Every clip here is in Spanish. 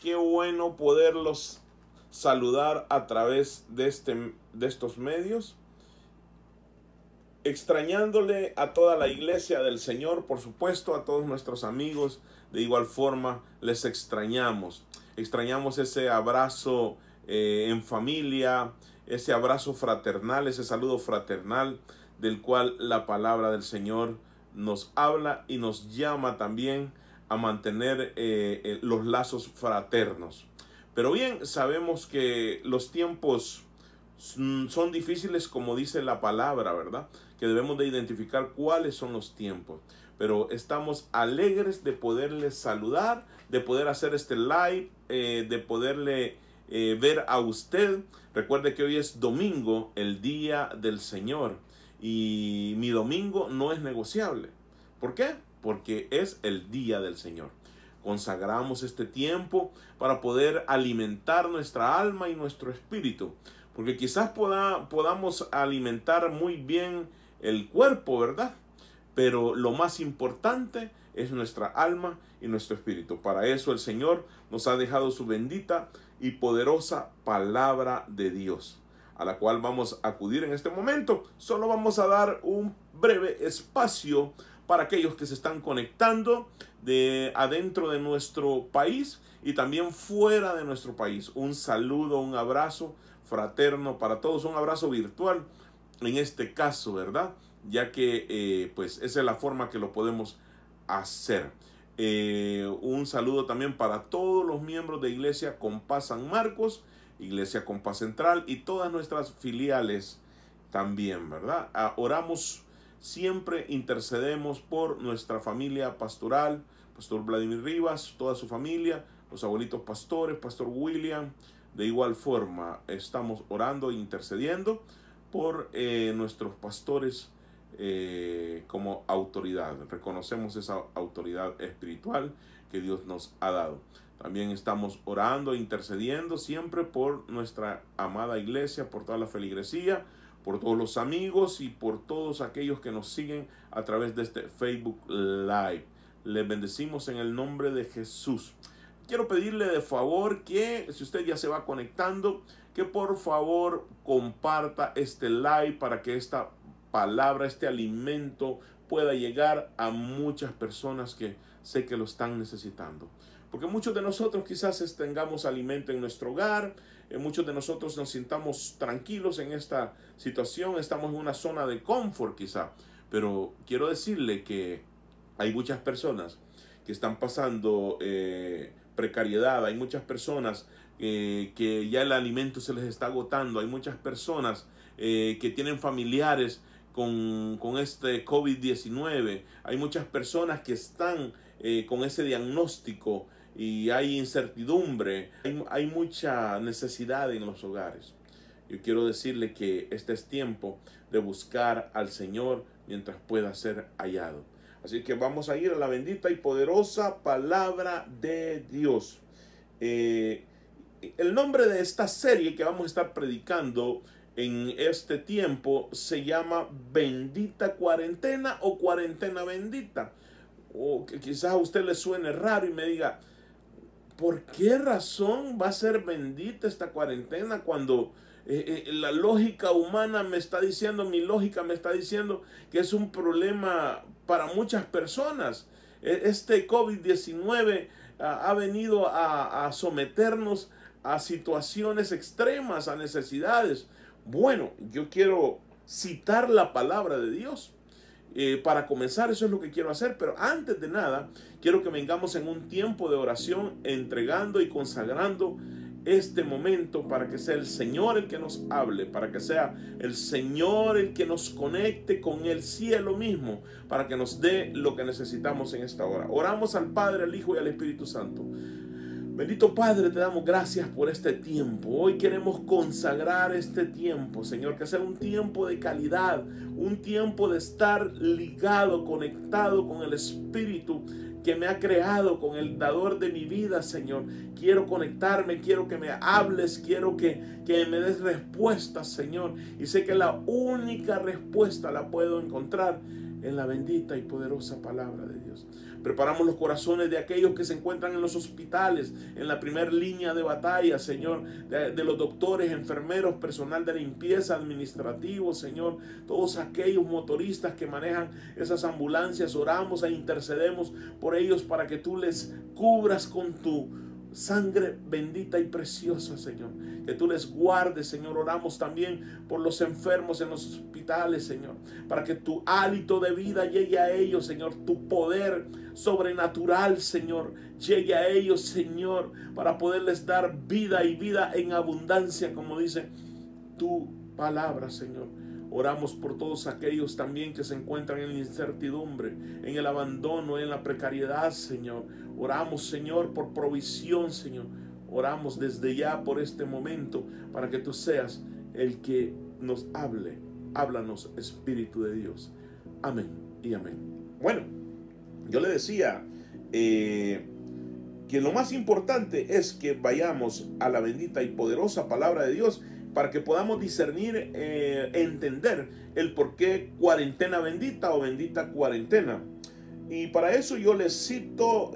qué bueno poderlos saludar a través de estos medios, extrañándole a toda la iglesia del Señor, por supuesto, a todos nuestros amigos. De igual forma les extrañamos ese abrazo en familia, ese abrazo fraternal, ese saludo fraternal del cual la palabra del Señor nos habla y nos llama también a mantener los lazos fraternos. Pero bien, sabemos que los tiempos son difíciles, como dice la palabra, ¿verdad? Que debemos de identificar cuáles son los tiempos. Pero estamos alegres de poderles saludar, de poder hacer este live, de poderle ver a usted. Recuerde que hoy es domingo, el día del Señor. Y mi domingo no es negociable. ¿Por qué? Porque es el día del Señor. Consagramos este tiempo para poder alimentar nuestra alma y nuestro espíritu. Porque quizás podamos alimentar muy bien el cuerpo, ¿verdad? Pero lo más importante es nuestra alma y nuestro espíritu. Para eso el Señor nos ha dejado su bendita y poderosa palabra de Dios, a la cual vamos a acudir en este momento. Solo vamos a dar un breve espacio para aquellos que se están conectando de adentro de nuestro país y también fuera de nuestro país. Un saludo, un abrazo fraterno para todos, un abrazo virtual en este caso, ¿verdad? Ya que pues esa es la forma que lo podemos hacer. Un saludo también para todos los miembros de Iglesia Compás San Marcos, Iglesia Compás Central y todas nuestras filiales también, ¿verdad? Oramos siempre, intercedemos por nuestra familia pastoral, Pastor Vladimir Rivas, toda su familia, los abuelitos pastores, Pastor William. De igual forma, estamos orando e intercediendo por nuestros pastores como autoridad. Reconocemos esa autoridad espiritual que Dios nos ha dado. También estamos orando e intercediendo siempre por nuestra amada iglesia, por toda la feligresía, por todos los amigos y por todos aquellos que nos siguen a través de este Facebook Live. Les bendecimos en el nombre de Jesús. Quiero pedirle de favor que, si usted ya se va conectando, que por favor comparta este live para que esta palabra, este alimento pueda llegar a muchas personas que sé que lo están necesitando. Porque muchos de nosotros quizás tengamos alimento en nuestro hogar, muchos de nosotros nos sintamos tranquilos en esta situación, estamos en una zona de confort quizá, pero quiero decirle que hay muchas personas que están pasando precariedad, hay muchas personas que ya el alimento se les está agotando, hay muchas personas que tienen familiares con este COVID-19, hay muchas personas que están con ese diagnóstico y hay incertidumbre, hay mucha necesidad en los hogares. Yo quiero decirle que este es tiempo de buscar al Señor mientras pueda ser hallado. Así que vamos a ir a la bendita y poderosa palabra de Dios. El nombre de esta serie que vamos a estar predicando en este tiempo se llama Bendita Cuarentena o Cuarentena Bendita. O que quizás a usted le suene raro y me diga, ¿por qué razón va a ser bendita esta cuarentena cuando la lógica humana me está diciendo, mi lógica me está diciendo que es un problema para muchas personas? Este COVID-19 ha venido a someternos a situaciones extremas, a necesidades. Bueno, yo quiero citar la palabra de Dios. Para comenzar, eso es lo que quiero hacer, pero antes de nada, quiero que vengamos en un tiempo de oración, entregando y consagrando este momento para que sea el Señor el que nos hable, para que sea el Señor el que nos conecte con el cielo mismo, para que nos dé lo que necesitamos en esta hora. Oramos al Padre, al Hijo y al Espíritu Santo. Bendito Padre, te damos gracias por este tiempo. Hoy queremos consagrar este tiempo, Señor, que sea un tiempo de calidad, un tiempo de estar ligado, conectado con el Espíritu que me ha creado, con el dador de mi vida, Señor. Quiero conectarme, quiero que me hables, quiero que me des respuestas, Señor. Y sé que la única respuesta la puedo encontrar en la bendita y poderosa palabra de Dios. Preparamos los corazones de aquellos que se encuentran en los hospitales, en la primera línea de batalla, Señor, de los doctores, enfermeros, personal de limpieza, administrativo, Señor, todos aquellos motoristas que manejan esas ambulancias. Oramos e intercedemos por ellos para que tú les cubras con tu sangre bendita y preciosa, Señor, que tú les guardes, Señor. Oramos también por los enfermos en los hospitales, Señor, para que tu hálito de vida llegue a ellos, Señor, tu poder sobrenatural, Señor, llegue a ellos, Señor, para poderles dar vida y vida en abundancia, como dice tu palabra, Señor. Oramos por todos aquellos también que se encuentran en la incertidumbre, en el abandono, en la precariedad, Señor. Oramos, Señor, por provisión, Señor. Oramos desde ya por este momento para que tú seas el que nos hable. Háblanos, Espíritu de Dios. Amén y amén. Bueno, yo le decía que lo más importante es que vayamos a la bendita y poderosa palabra de Dios para que podamos discernir, entender el por qué cuarentena bendita o bendita cuarentena. Y para eso yo les cito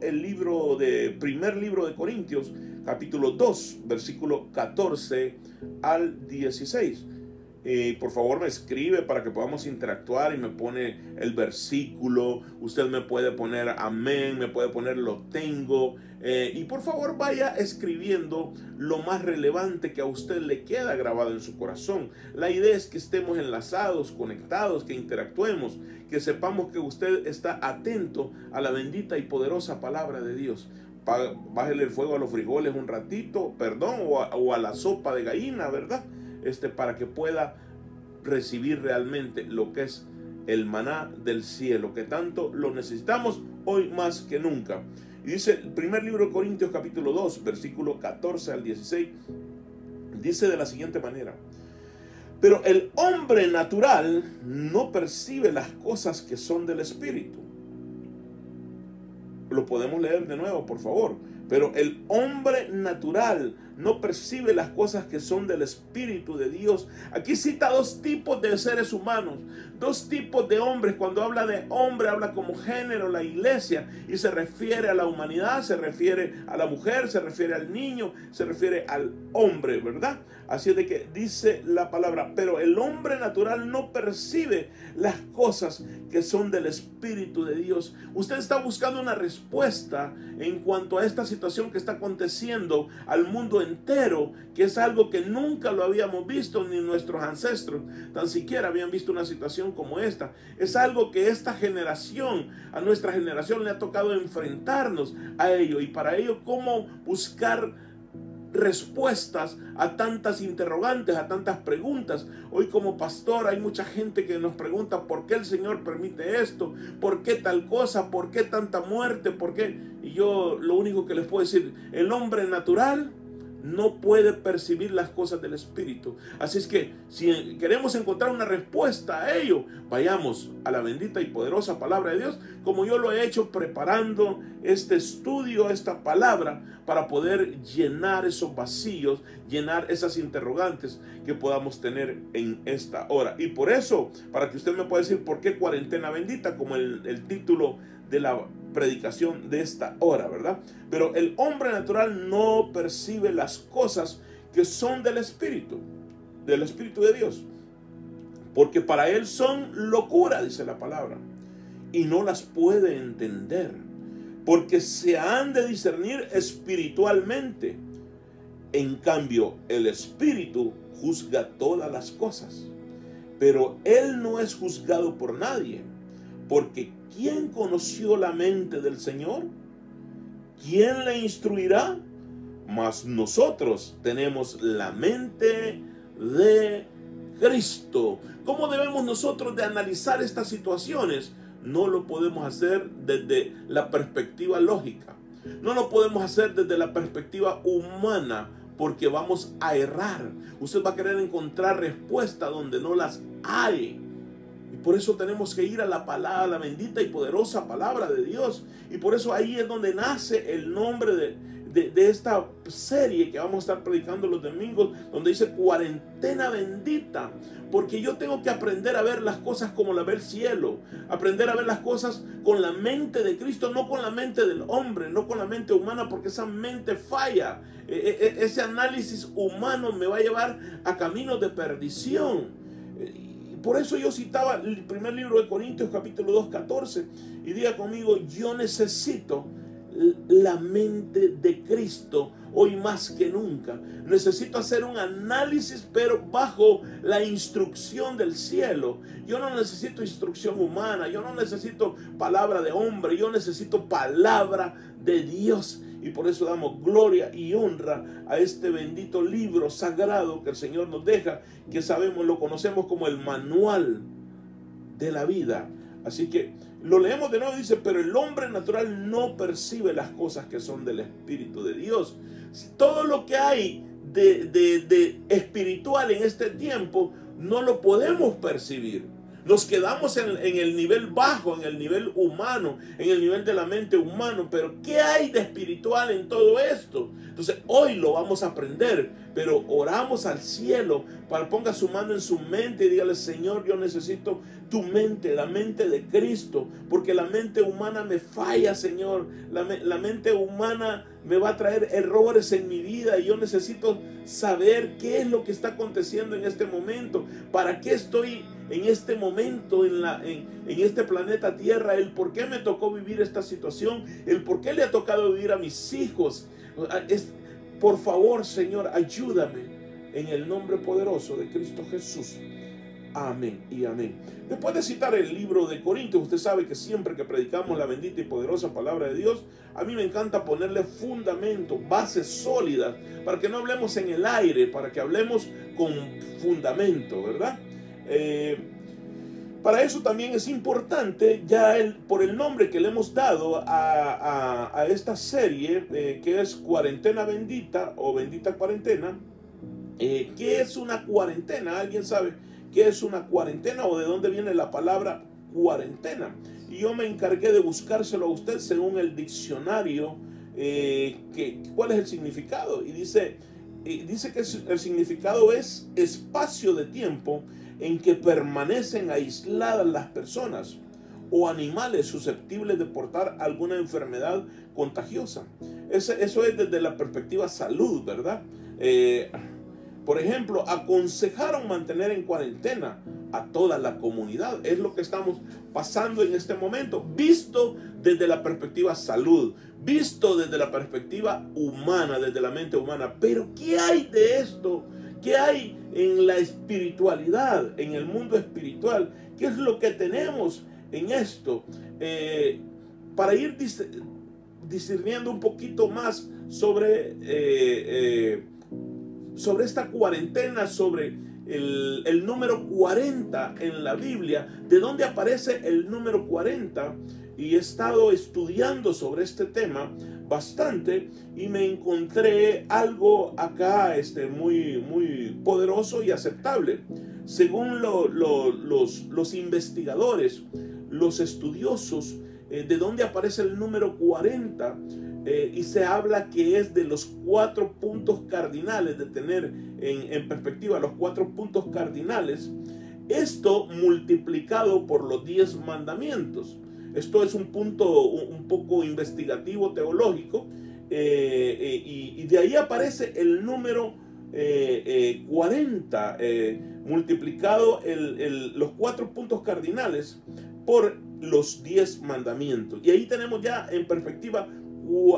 el primer libro de Corintios, capítulo 2, versículo 14 al 16. Por favor me escribe para que podamos interactuar y me pone el versículo. Usted me puede poner amén, me puede poner lo tengo. Y por favor vaya escribiendo lo más relevante que a usted le queda grabado en su corazón. La idea es que estemos enlazados, conectados, que interactuemos, que sepamos que usted está atento a la bendita y poderosa palabra de Dios. Bájele el fuego a los frijoles un ratito, perdón, o a la sopa de gallina, ¿verdad? Para que pueda recibir realmente lo que es el maná del cielo, que tanto lo necesitamos hoy más que nunca. Y dice el primer libro de Corintios capítulo 2, versículo 14 al 16, dice de la siguiente manera: pero el hombre natural no percibe las cosas que son del Espíritu. Lo podemos leer de nuevo, por favor. Pero el hombre natural no percibe las cosas que son del Espíritu de Dios. Aquí cita dos tipos de seres humanos, dos tipos de hombres. Cuando habla de hombre, habla como género, la iglesia, y se refiere a la humanidad, se refiere a la mujer, se refiere al niño, se refiere al hombre, ¿verdad? Así es de que dice la palabra, pero el hombre natural no percibe las cosas que son del Espíritu de Dios. Usted está buscando una respuesta en cuanto a esta situación que está aconteciendo al mundo entero, que es algo que nunca lo habíamos visto, ni nuestros ancestros tan siquiera habían visto una situación como esta. Es algo que esta generación, a nuestra generación le ha tocado enfrentarnos a ello, y para ello cómo buscar respuestas a tantas interrogantes, a tantas preguntas. Hoy como pastor hay mucha gente que nos pregunta por qué el Señor permite esto, por qué tal cosa, por qué tanta muerte, por qué. Y yo lo único que les puedo decir, el hombre natural no puede percibir las cosas del Espíritu. Así es que si queremos encontrar una respuesta a ello, vayamos a la bendita y poderosa palabra de Dios, como yo lo he hecho preparando este estudio, esta palabra, para poder llenar esos vacíos, llenar esas interrogantes que podamos tener en esta hora. Y por eso, para que usted me pueda decir por qué cuarentena bendita, como el título de la predicación de esta hora, ¿verdad? Pero el hombre natural no percibe las cosas que son del Espíritu de Dios, porque para él son locura, dice la palabra, y no las puede entender, porque se han de discernir espiritualmente. En cambio, el Espíritu juzga todas las cosas, pero él no es juzgado por nadie, porque ¿quién conoció la mente del Señor? ¿Quién le instruirá? Mas nosotros tenemos la mente de Cristo. ¿Cómo debemos nosotros de analizar estas situaciones? No lo podemos hacer desde la perspectiva lógica. No lo podemos hacer desde la perspectiva humana, porque vamos a errar. Usted va a querer encontrar respuesta donde no las hay. Y por eso tenemos que ir a la palabra, la bendita y poderosa palabra de Dios. Y por eso ahí es donde nace el nombre de esta serie que vamos a estar predicando los domingos, donde dice cuarentena bendita, porque yo tengo que aprender a ver las cosas como las ve el cielo, aprender a ver las cosas con la mente de Cristo, no con la mente del hombre, no con la mente humana, porque esa mente falla. Ese análisis humano me va a llevar a caminos de perdición. Por eso yo citaba el primer libro de Corintios, capítulo 2, 14, y diga conmigo: yo necesito la mente de Cristo hoy más que nunca. Necesito hacer un análisis, pero bajo la instrucción del cielo. Yo no necesito instrucción humana, yo no necesito palabra de hombre, yo necesito palabra de Dios. Y por eso damos gloria y honra a este bendito libro sagrado que el Señor nos deja, que sabemos, lo conocemos como el manual de la vida. Así que lo leemos de nuevo, dice: pero el hombre natural no percibe las cosas que son del Espíritu de Dios. Todo lo que hay de espiritual en este tiempo no lo podemos percibir. Nos quedamos en el nivel bajo, en el nivel humano, en el nivel de la mente humano. Pero ¿qué hay de espiritual en todo esto? Entonces hoy lo vamos a aprender, pero oramos al cielo para ponga su mano en su mente y dígale: Señor, yo necesito tu mente, la mente de Cristo, porque la mente humana me falla, Señor. La mente humana me va a traer errores en mi vida y yo necesito saber qué es lo que está aconteciendo en este momento, para qué estoy en este momento en este planeta Tierra, el por qué me tocó vivir esta situación, el por qué le ha tocado vivir a mis hijos. Por favor, Señor, ayúdame en el nombre poderoso de Cristo Jesús. Amén y amén. Después de citar el libro de Corintios, usted sabe que siempre que predicamos la bendita y poderosa palabra de Dios, a mí me encanta ponerle fundamento, bases sólidas, para que no hablemos en el aire, para que hablemos con fundamento, ¿verdad? Para eso también es importante, por el nombre que le hemos dado a esta serie, que es Cuarentena Bendita o Bendita Cuarentena. ¿Qué es una cuarentena? ¿Alguien sabe qué es una cuarentena o de dónde viene la palabra cuarentena? Y yo me encargué de buscárselo a usted según el diccionario, cuál es el significado. Y dice que el significado es espacio de tiempo en que permanecen aisladas las personas o animales susceptibles de portar alguna enfermedad contagiosa. Eso es desde la perspectiva salud, ¿verdad? Por ejemplo, aconsejaron mantener en cuarentena a toda la comunidad. Es lo que estamos pasando en este momento, visto desde la perspectiva salud, visto desde la perspectiva humana, desde la mente humana. Pero ¿qué hay de esto? ¿Qué hay en la espiritualidad, en el mundo espiritual? ¿Qué es lo que tenemos en esto? Para ir discerniendo un poquito más sobre esta cuarentena, sobre el número 40 en la Biblia, de dónde aparece el número 40, y he estado estudiando sobre este tema bastante y me encontré algo acá muy, muy poderoso y aceptable. Según los investigadores, los estudiosos, de dónde aparece el número 40, y se habla que es de los 4 puntos cardinales, de tener en perspectiva los 4 puntos cardinales, esto multiplicado por los 10 mandamientos. Esto es un punto un poco investigativo, teológico, y de ahí aparece el número 40, multiplicado los 4 puntos cardinales por los 10 mandamientos. Y ahí tenemos ya en perspectiva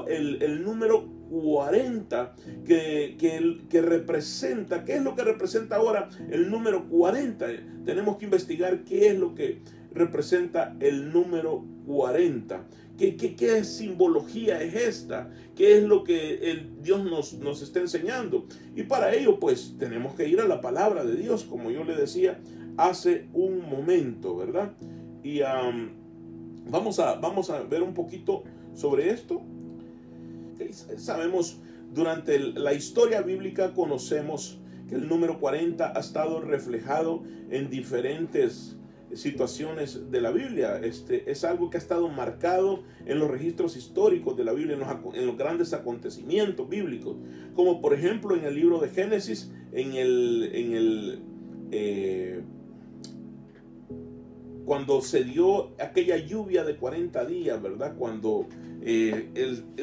el número 40 que representa. ¿Qué es lo que representa ahora el número 40? Tenemos que investigar qué es lo que representa el número 40. ¿Qué simbología es esta? ¿Qué es lo que Dios nos está enseñando? Y para ello pues tenemos que ir a la palabra de Dios, como yo le decía hace un momento, ¿verdad? Y vamos a ver un poquito sobre esto. Sabemos, durante la historia bíblica conocemos que el número 40 ha estado reflejado en diferentes situaciones de la Biblia. Es algo que ha estado marcado en los registros históricos de la Biblia, en los grandes acontecimientos bíblicos, como por ejemplo en el libro de Génesis, cuando se dio aquella lluvia de 40 días, ¿verdad? Cuando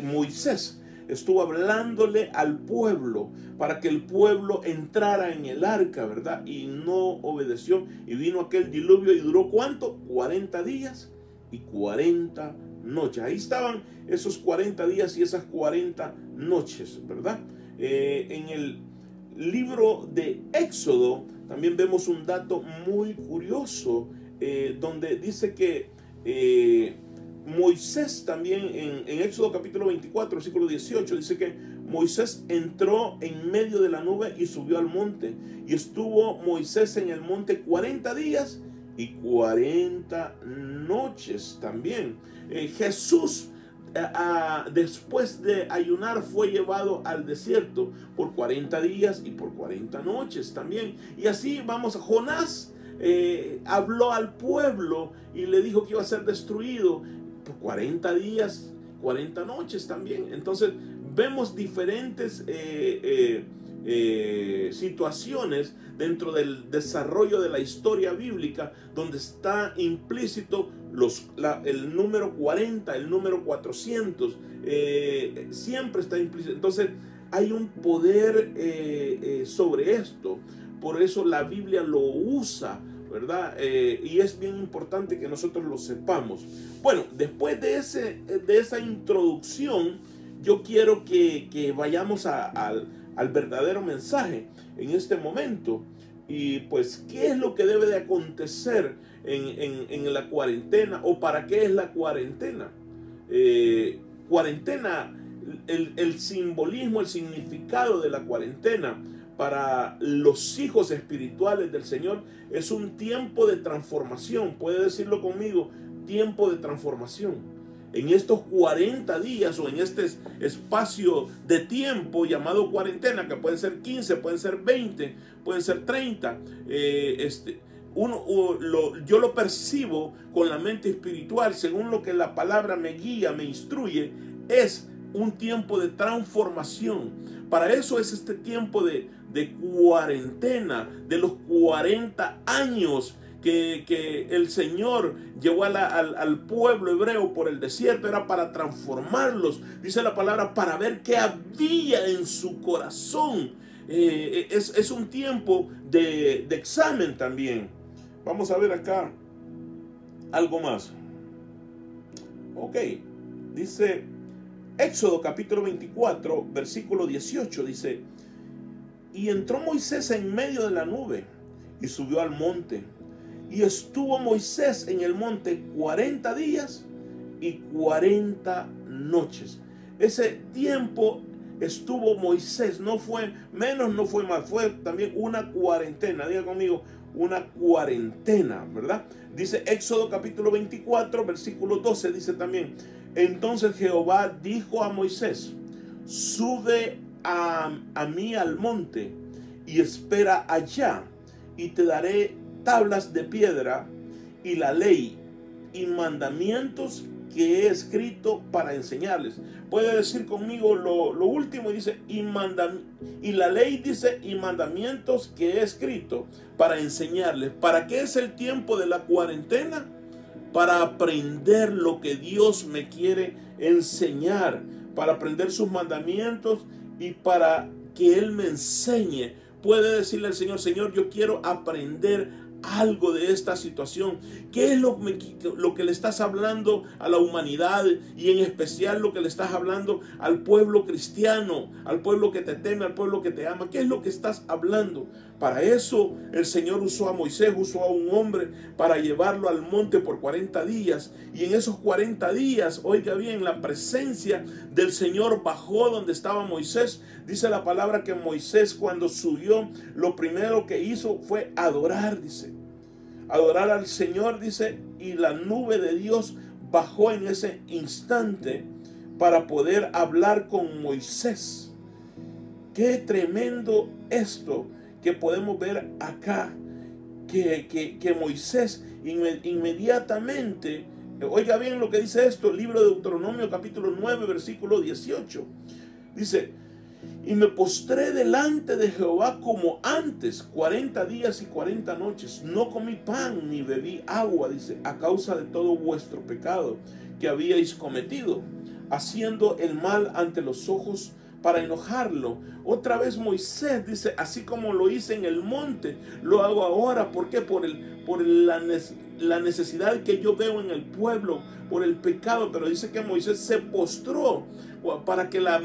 Moisés estuvo hablándole al pueblo para que el pueblo entrara en el arca, ¿verdad? Y no obedeció, y vino aquel diluvio y duró ¿cuánto? 40 días y 40 noches. Ahí estaban esos 40 días y esas 40 noches, ¿verdad? En el libro de Éxodo también vemos un dato muy curioso, donde dice que Moisés también en Éxodo capítulo 24, versículo 18, dice que Moisés entró en medio de la nube y subió al monte. Y estuvo Moisés en el monte 40 días y 40 noches también. Jesús, después de ayunar, fue llevado al desierto por 40 días y por 40 noches también. Y así vamos a Jonás. Habló al pueblo y le dijo que iba a ser destruido por 40 días, 40 noches también. Entonces vemos diferentes situaciones dentro del desarrollo de la historia bíblica, donde está implícito el número 40, el número 400, siempre está implícito. Entonces hay un poder sobre esto. Por eso la Biblia lo usa, ¿verdad? Y es bien importante que nosotros lo sepamos. Bueno, después de esa introducción, yo quiero que vayamos al verdadero mensaje en este momento. Y pues, ¿qué es lo que debe de acontecer en la cuarentena? ¿O para qué es la cuarentena? Cuarentena, el simbolismo, el significado de la cuarentena para los hijos espirituales del Señor es un tiempo de transformación. Puede decirlo conmigo: tiempo de transformación. En estos 40 días o en este espacio de tiempo llamado cuarentena, que pueden ser 15, pueden ser 20, pueden ser 30, yo lo percibo con la mente espiritual, según lo que la palabra me guía, me instruye. Es un tiempo de transformación. Para eso es este tiempo de cuarentena, de los 40 años que el Señor llevó al pueblo hebreo por el desierto. Era para transformarlos, dice la palabra, para ver qué había en su corazón. Es un tiempo de examen también. Vamos a ver acá algo más. Ok, dice Éxodo capítulo 24, versículo 18, dice: y entró Moisés en medio de la nube y subió al monte. Y estuvo Moisés en el monte 40 días y 40 noches. Ese tiempo estuvo Moisés. No fue menos, no fue más. Fue también una cuarentena. Diga conmigo, una cuarentena, ¿verdad? Dice Éxodo capítulo 24, versículo 12. Dice también: entonces Jehová dijo a Moisés: sube a mí al monte y espera allá, y te daré tablas de piedra y la ley y mandamientos que he escrito para enseñarles. Puede decir conmigo lo último, dice, y la ley, dice, y mandamientos que he escrito para enseñarles. ¿Para qué es el tiempo de la cuarentena? Para aprender lo que Dios me quiere enseñar, para aprender sus mandamientos y para que Él me enseñe. Puede decirle al Señor: Señor, yo quiero aprender algo de esta situación. ¿Qué es lo que le estás hablando a la humanidad, y en especial lo que le estás hablando al pueblo cristiano, al pueblo que te teme, al pueblo que te ama? ¿Qué es lo que estás hablando? Para eso el Señor usó a Moisés, usó a un hombre para llevarlo al monte por 40 días. Y en esos 40 días, oiga bien, la presencia del Señor bajó donde estaba Moisés. Dice la palabra que Moisés, cuando subió, lo primero que hizo fue adorar, dice. Adorar al Señor, dice, y la nube de Dios bajó en ese instante para poder hablar con Moisés. Qué tremendo esto que podemos ver acá, que Moisés inmediatamente, oiga bien lo que dice esto, el libro de Deuteronomio capítulo 9, versículo 18. Dice: y me postré delante de Jehová como antes, 40 días y 40 noches. No comí pan ni bebí agua, dice, a causa de todo vuestro pecado que habíais cometido, haciendo el mal ante los ojos para enojarlo. Otra vez Moisés dice: así como lo hice en el monte, lo hago ahora. ¿Por qué? Por la necesidad que yo veo en el pueblo, por el pecado. Pero dice que Moisés se postró para que la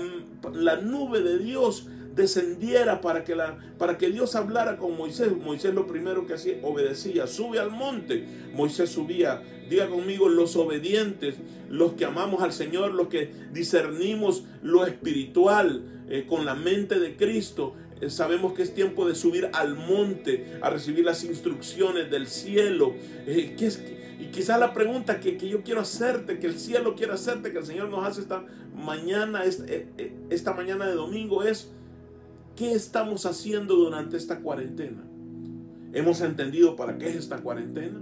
nube de Dios descendiera, para que Dios hablara con Moisés. Moisés lo primero que hacía, obedecía. Sube al monte. Moisés subía. Diga conmigo: los obedientes, los que amamos al Señor, los que discernimos lo espiritual con la mente de Cristo, sabemos que es tiempo de subir al monte a recibir las instrucciones del cielo. Y quizás la pregunta que yo quiero hacerte, que el cielo quiere hacerte, que el Señor nos hace esta mañana de domingo es: ¿qué estamos haciendo durante esta cuarentena? ¿Hemos entendido para qué es esta cuarentena?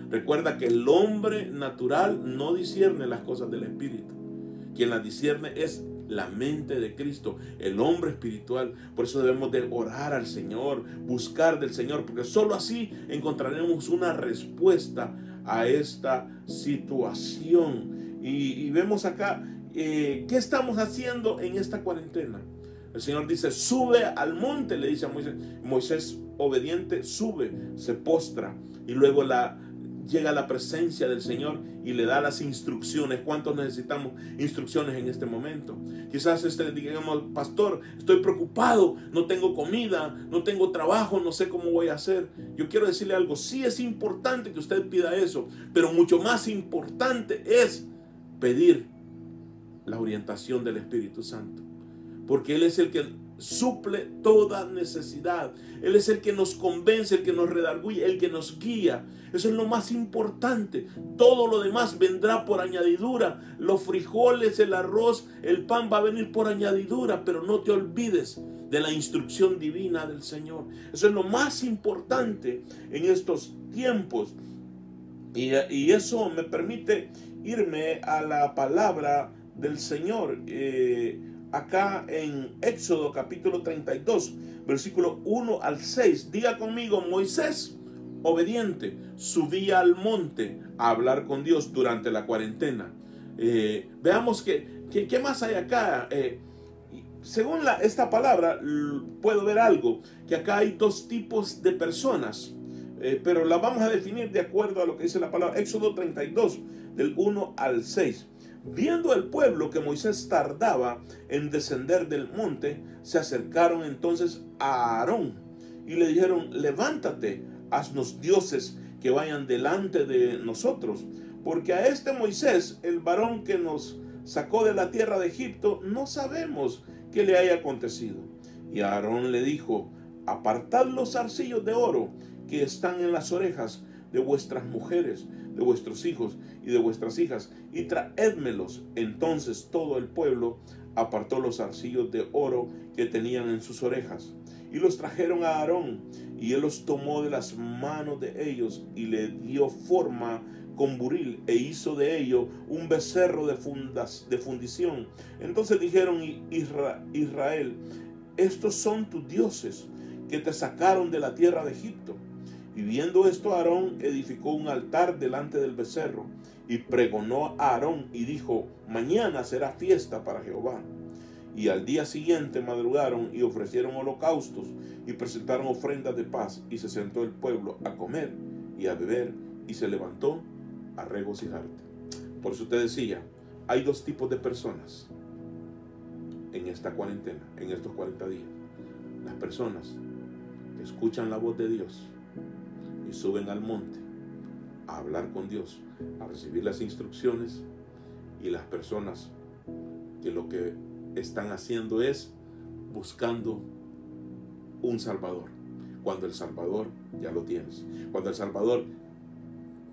Recuerda que el hombre natural no discierne las cosas del Espíritu. Quien las discierne es la mente de Cristo, el hombre espiritual. Por eso debemos de orar al Señor, buscar del Señor, porque solo así encontraremos una respuesta a esta situación. Y vemos acá, ¿qué estamos haciendo en esta cuarentena? El Señor dice: sube al monte, le dice a Moisés. Moisés, obediente, sube, se postra, y luego llega a la presencia del Señor y le da las instrucciones. ¿Cuántos necesitamos instrucciones en este momento? Quizás digamos: pastor, estoy preocupado, no tengo comida, no tengo trabajo, no sé cómo voy a hacer. Yo quiero decirle algo: sí es importante que usted pida eso, pero mucho más importante es pedir la orientación del Espíritu Santo, porque Él es el que suple toda necesidad. Él es el que nos convence, el que nos redarguye, el que nos guía. Eso es lo más importante. Todo lo demás vendrá por añadidura. Los frijoles, el arroz, el pan va a venir por añadidura, pero no te olvides de la instrucción divina del Señor. Eso es lo más importante en estos tiempos. Y eso me permite irme a la palabra del Señor. Acá en Éxodo capítulo 32, versículo 1 al 6. Diga conmigo: Moisés, obediente, subía al monte a hablar con Dios durante la cuarentena. Veamos qué más hay acá. Según esta palabra, puedo ver algo, que acá hay dos tipos de personas, pero la vamos a definir de acuerdo a lo que dice la palabra. Éxodo 32, del 1 al 6. Viendo el pueblo que Moisés tardaba en descender del monte, se acercaron entonces a Aarón y le dijeron: levántate, haznos dioses que vayan delante de nosotros, porque a este Moisés, el varón que nos sacó de la tierra de Egipto, no sabemos qué le haya acontecido. Y Aarón le dijo: apartad los zarcillos de oro que están en las orejas de vuestras mujeres, de vuestros hijos y de vuestras hijas, y traédmelos. Entonces todo el pueblo apartó los zarcillos de oro que tenían en sus orejas, y los trajeron a Aarón, y él los tomó de las manos de ellos, y le dio forma con buril, e hizo de ello un becerro de fundición. Entonces dijeron: Israel, estos son tus dioses que te sacaron de la tierra de Egipto. Y viendo esto, Aarón edificó un altar delante del becerro, y pregonó a Aarón y dijo: mañana será fiesta para Jehová. Y al día siguiente madrugaron y ofrecieron holocaustos y presentaron ofrendas de paz, y se sentó el pueblo a comer y a beber, y se levantó a regocijarte. Por eso te decía, hay dos tipos de personas en esta cuarentena, en estos 40 días. Las personas que escuchan la voz de Dios y suben al monte a hablar con Dios, a recibir las instrucciones, y las personas que lo que están haciendo es buscando un Salvador, cuando el Salvador ya lo tienes, cuando el Salvador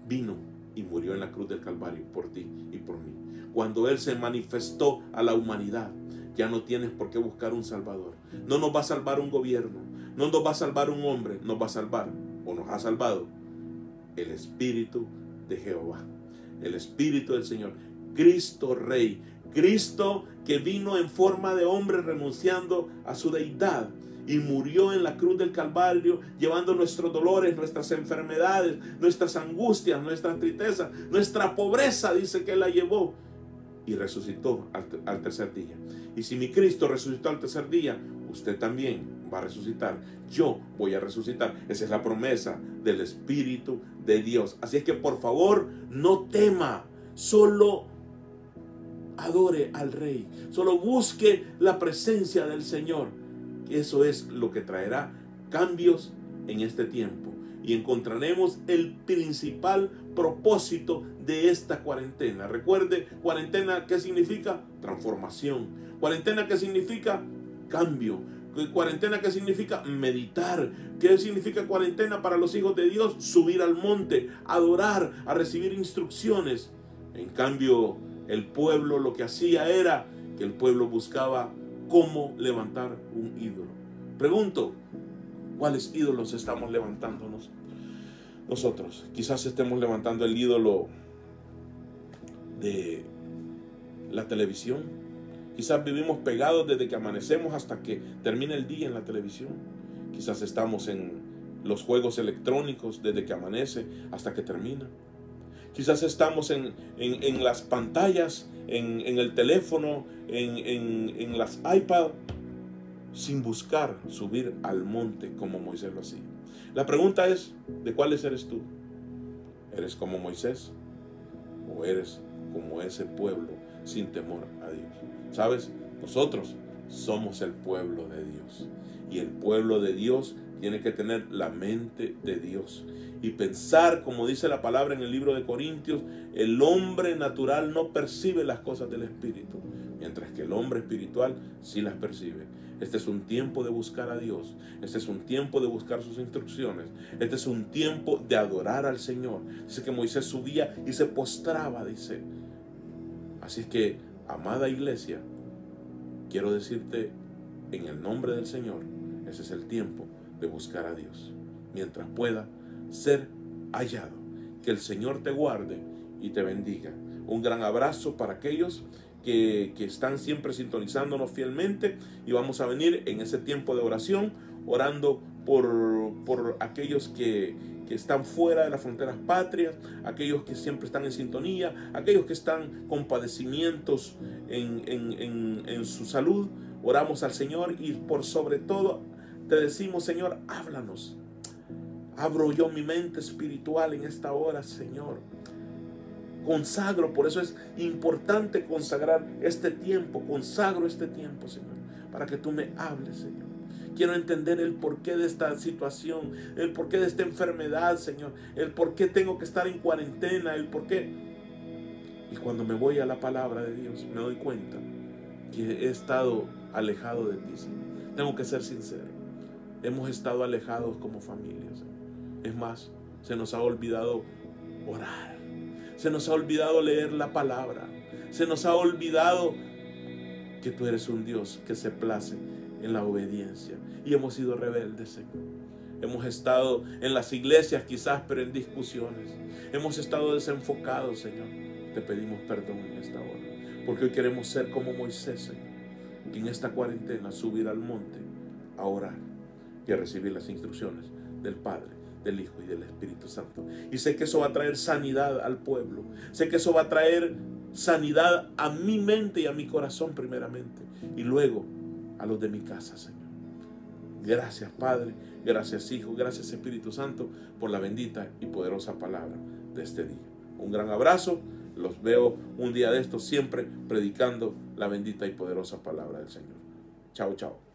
vino y murió en la cruz del Calvario por ti y por mí, cuando Él se manifestó a la humanidad. Ya no tienes por qué buscar un Salvador. No nos va a salvar un gobierno, no nos va a salvar un hombre, nos va a salvar, o nos ha salvado, el Espíritu de Jehová, el Espíritu del Señor, Cristo Rey, Cristo que vino en forma de hombre renunciando a su deidad y murió en la cruz del Calvario, llevando nuestros dolores, nuestras enfermedades, nuestras angustias, nuestras tristezas, nuestra pobreza, dice que Él la llevó, y resucitó al tercer día. Y si mi Cristo resucitó al tercer día, usted también va a resucitar. Yo voy a resucitar. Esa es la promesa del Espíritu de Dios. Así es que por favor, no tema, solo adore al Rey, solo busque la presencia del Señor. Eso es lo que traerá cambios en este tiempo. Y encontraremos el principal propósito de esta cuarentena. Recuerde, cuarentena, ¿qué significa? Transformación. Cuarentena, ¿qué significa? Cambio. Cuarentena, ¿qué significa? Meditar. ¿Qué significa cuarentena para los hijos de Dios? Subir al monte, adorar, a recibir instrucciones. En cambio, el pueblo lo que hacía era que el pueblo buscaba cómo levantar un ídolo. Pregunto, ¿cuáles ídolos estamos levantándonos nosotros? Quizás estemos levantando el ídolo de la televisión. Quizás vivimos pegados desde que amanecemos hasta que termina el día en la televisión. Quizás estamos en los juegos electrónicos desde que amanece hasta que termina. Quizás estamos en las pantallas, en el teléfono, en las iPad, sin buscar subir al monte como Moisés lo hacía. La pregunta es, ¿de cuáles eres tú? ¿Eres como Moisés o eres como ese pueblo sin temor a Dios? ¿Sabes? Nosotros somos el pueblo de Dios, y el pueblo de Dios tiene que tener la mente de Dios y pensar, como dice la palabra en el libro de Corintios, el hombre natural no percibe las cosas del Espíritu, mientras que el hombre espiritual sí las percibe. Este es un tiempo de buscar a Dios. Este es un tiempo de buscar sus instrucciones. Este es un tiempo de adorar al Señor. Dice que Moisés subía y se postraba, dice. Así es que, amada iglesia, quiero decirte en el nombre del Señor, ese es el tiempo de buscar a Dios, mientras pueda ser hallado. Que el Señor te guarde y te bendiga. Un gran abrazo para aquellos que están siempre sintonizándonos fielmente, y vamos a venir en ese tiempo de oración, orando por aquellos que están fuera de las fronteras patrias, aquellos que siempre están en sintonía, aquellos que están con padecimientos en su salud. Oramos al Señor y por sobre todo te decimos, Señor, háblanos. Abro yo mi mente espiritual en esta hora, Señor. Consagro, por eso es importante consagrar este tiempo. Consagro este tiempo, Señor, para que tú me hables, Señor. Quiero entender el porqué de esta situación, el porqué de esta enfermedad, Señor, el porqué tengo que estar en cuarentena, el porqué. Y cuando me voy a la palabra de Dios, me doy cuenta que he estado alejado de ti, Señor. Tengo que ser sincero. Hemos estado alejados como familia, Señor. Es más, se nos ha olvidado orar. Se nos ha olvidado leer la palabra. Se nos ha olvidado que tú eres un Dios que se place en la obediencia. Y hemos sido rebeldes, Señor. Hemos estado en las iglesias quizás, pero en discusiones. Hemos estado desenfocados, Señor. Te pedimos perdón en esta hora, porque hoy queremos ser como Moisés, Señor, que en esta cuarentena subir al monte a orar y a recibir las instrucciones del Padre, del Hijo y del Espíritu Santo. Y sé que eso va a traer sanidad al pueblo. Sé que eso va a traer sanidad a mi mente y a mi corazón primeramente, y luego a los de mi casa, Señor. Gracias, Padre. Gracias, Hijo. Gracias, Espíritu Santo, por la bendita y poderosa palabra de este día. Un gran abrazo. Los veo un día de estos siempre predicando la bendita y poderosa palabra del Señor. Chao, chao.